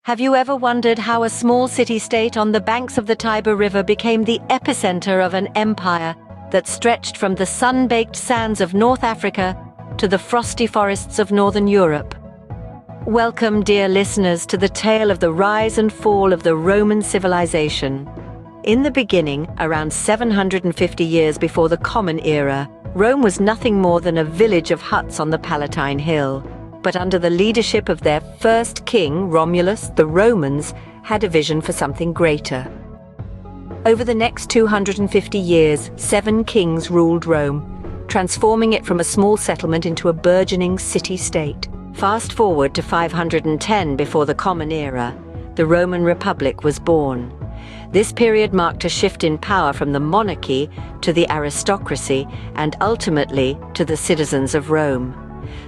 Have you ever wondered how a small city-state on the banks of the Tiber River became the epicenter of an empire that stretched from the sun-baked sands of North Africa to the frosty forests of Northern Europe? Welcome, dear listeners, to the tale of the rise and fall of the Roman civilization. In the beginning, around 750 years before the Common Era, Rome was nothing more than a village of huts on the Palatine Hill. But under the leadership of their first king, Romulus, the Romans had a vision for something greater. Over the next 250 years, 7 kings ruled Rome, transforming it from a small settlement into a burgeoning city-state. Fast forward to 510 before the Common Era, the Roman Republic was born. This period marked a shift in power from the monarchy to the aristocracy and ultimately to the citizens of Rome.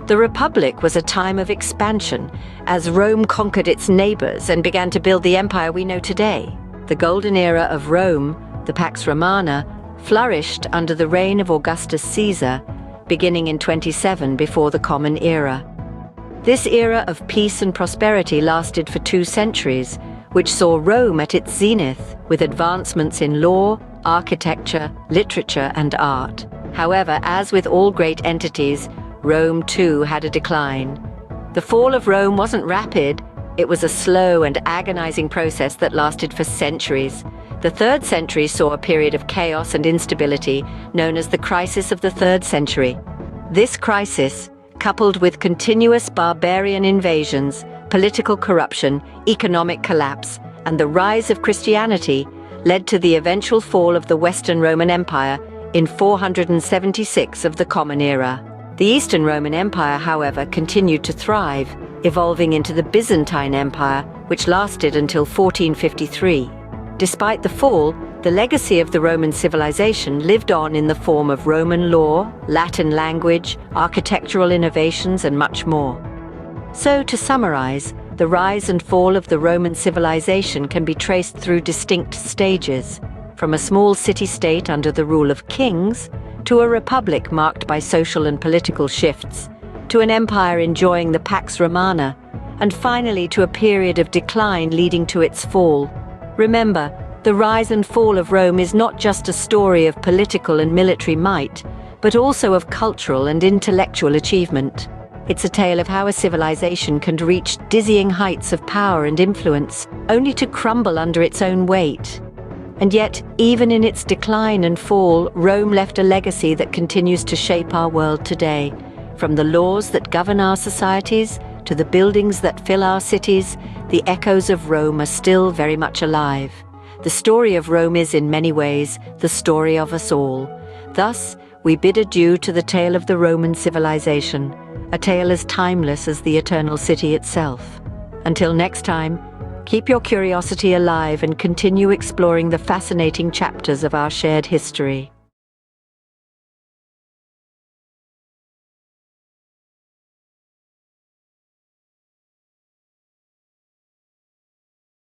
The Republic was a time of expansion, as Rome conquered its neighbors and began to build the empire we know today. The golden era of Rome, the Pax Romana, flourished under the reign of Augustus Caesar, beginning in 27 before the Common Era. This era of peace and prosperity lasted for 2 centuries, which saw Rome at its zenith, with advancements in law, architecture, literature, and art. However, as with all great entities, Rome too had a decline. The fall of Rome wasn't rapid. It was a slow and agonizing process that lasted for centuries. The 3rd century saw a period of chaos and instability known as the Crisis of the 3rd Century. This crisis, coupled with continuous barbarian invasions, political corruption, economic collapse, and the rise of Christianity, led to the eventual fall of the Western Roman Empire in 476 of the Common Era. The Eastern Roman Empire, however, continued to thrive, evolving into the Byzantine Empire, which lasted until 1453. Despite the fall, the legacy of the Roman civilization lived on in the form of Roman law, Latin language, architectural innovations, and much more. So, to summarize, the rise and fall of the Roman civilization can be traced through distinct stages, from a small city-state under the rule of kings, to a republic marked by social and political shifts, to an empire enjoying the Pax Romana, and finally to a period of decline leading to its fall. Remember, the rise and fall of Rome is not just a story of political and military might, but also of cultural and intellectual achievement. It's a tale of how a civilization can reach dizzying heights of power and influence, only to crumble under its own weight. And yet, even in its decline and fall, Rome left a legacy that continues to shape our world today. From the laws that govern our societies to the buildings that fill our cities, the echoes of Rome are still very much alive. The story of Rome is, in many ways, the story of us all. Thus, we bid adieu to the tale of the Roman civilization, a tale as timeless as the eternal city itself. Until next time, keep your curiosity alive and continue exploring the fascinating chapters of our shared history.